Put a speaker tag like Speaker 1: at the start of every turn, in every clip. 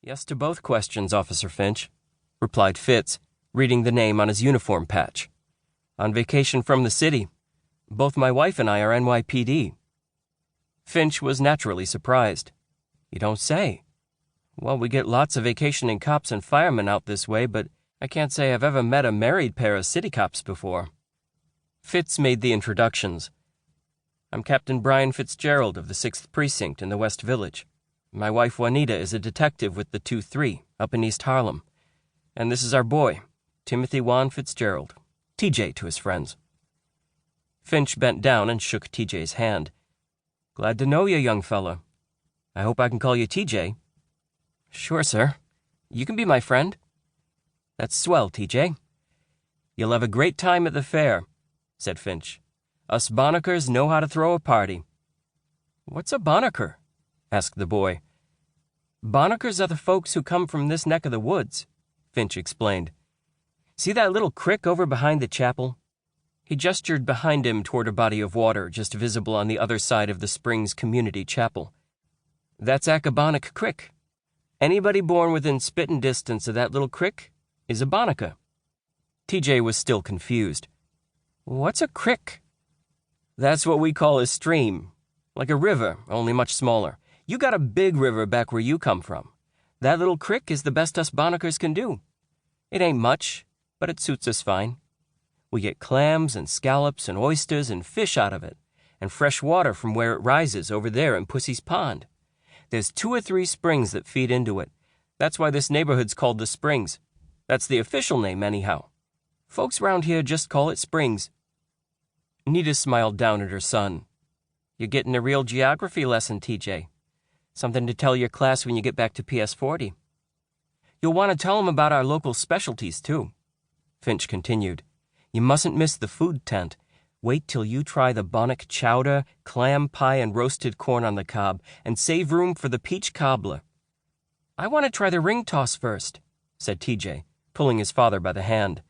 Speaker 1: Yes to both questions, Officer Finch, replied Fitz, reading the name on his uniform patch. On vacation from the city. Both my wife and I are NYPD. Finch was naturally surprised. You don't say. Well, we get lots of vacationing cops and firemen out this way, but I can't say I've ever met a married pair of city cops before. Fitz made the introductions. I'm Captain Brian Fitzgerald of the 6th Precinct in the West Village. My wife Juanita is a detective with the 2-3 up in East Harlem. And this is our boy, Timothy Juan Fitzgerald, TJ to his friends. Finch bent down and shook TJ's hand. Glad to know you, young fella. I hope I can call you TJ. Sure, sir. You can be my friend. That's swell, TJ. You'll have a great time at the fair, said Finch. Us Bonnickers know how to throw a party. What's a Bonnicker? Asked the boy. Bonnickers are the folks who come from this neck of the woods, Finch explained. See that little crick over behind the chapel? He gestured behind him toward a body of water just visible on the other side of the Springs Community Chapel. That's Accabonock Crick. Anybody born within spittin' distance of that little crick is a Bonnicker. TJ was still confused. What's a crick? That's what we call a stream. Like a river, only much smaller. You got a big river back where you come from. That little crick is the best us Bonnickers can do. It ain't much, but it suits us fine. We get clams and scallops and oysters and fish out of it, and fresh water from where it rises over there in Pussy's Pond. There's 2 or 3 springs that feed into it. That's why this neighborhood's called the Springs. That's the official name, anyhow. Folks round here just call it Springs. Nita smiled down at her son. You're getting a real geography lesson, TJ. Something to tell your class when you get back to PS40. You'll want to tell them about our local specialties, too. Finch continued. You mustn't miss the food tent. Wait till you try the bonnet chowder, clam pie, and roasted corn on the cob, and save room for the peach cobbler. I want to try the ring toss first, said TJ, pulling his father by the hand.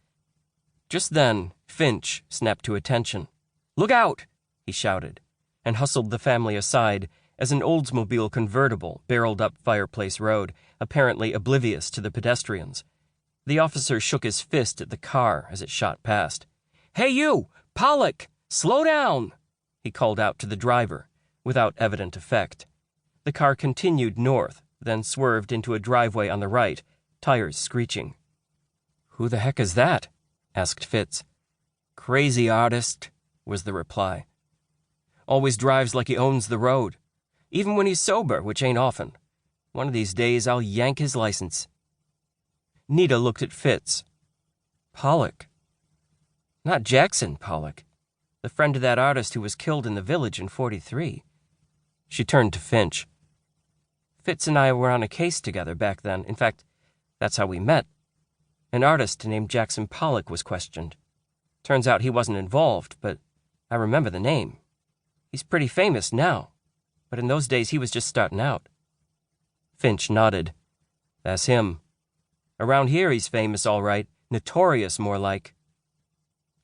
Speaker 1: Just then, Finch snapped to attention. Look out, he shouted, and hustled the family aside as an Oldsmobile convertible barreled up Fireplace Road, apparently oblivious to the pedestrians. The officer shook his fist at the car as it shot past. Hey you, Pollock, slow down, he called out to the driver, without evident effect. The car continued north, then swerved into a driveway on the right, tires screeching. Who the heck is that? Asked Fitz. Crazy artist, was the reply. Always drives like he owns the road. Even when he's sober, which ain't often. One of these days I'll yank his license. Nita looked at Fitz. Pollock. Not Jackson Pollock, the friend of that artist who was killed in the village in '43. She turned to Finch. Fitz and I were on a case together back then. In fact, that's how we met. An artist named Jackson Pollock was questioned. Turns out he wasn't involved, but I remember the name. He's pretty famous now, but in those days he was just starting out. Finch nodded. That's him. Around here he's famous, all right. Notorious, more like.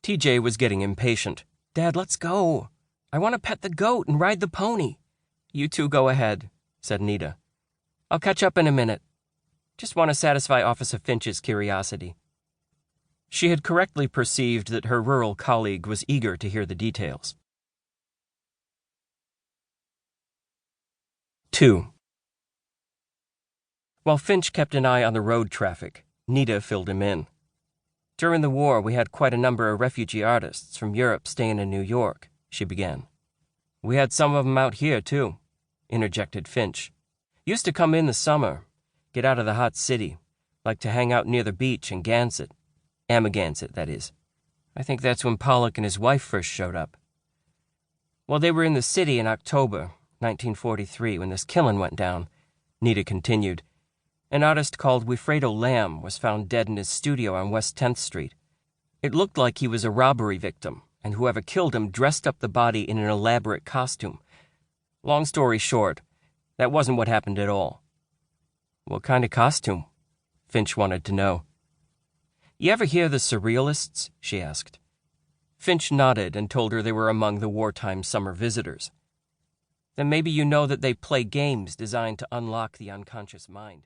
Speaker 1: TJ was getting impatient. Dad, let's go. I want to pet the goat and ride the pony. You two go ahead, said Nita. I'll catch up in a minute. Just want to satisfy Officer Finch's curiosity. She had correctly perceived that her rural colleague was eager to hear the details. 2. While Finch kept an eye on the road traffic, Nita filled him in. During the war, we had quite a number of refugee artists from Europe staying in New York, she began. We had some of them out here, too, interjected Finch. Used to come in the summer, get out of the hot city, like to hang out near the beach in Gansett. Amagansett, that is. I think that's when Pollock and his wife first showed up. Well, they were in the city in October 1943 when this killing went down, Nita continued. An artist called Wilfredo Lamb was found dead in his studio on West 10th Street. It looked like he was a robbery victim, and whoever killed him dressed up the body in an elaborate costume. Long story short, that wasn't what happened at all. What kind of costume? Finch wanted to know. You ever hear the Surrealists? She asked. Finch nodded and told her they were among the wartime summer visitors. Then maybe you know that they play games designed to unlock the unconscious mind.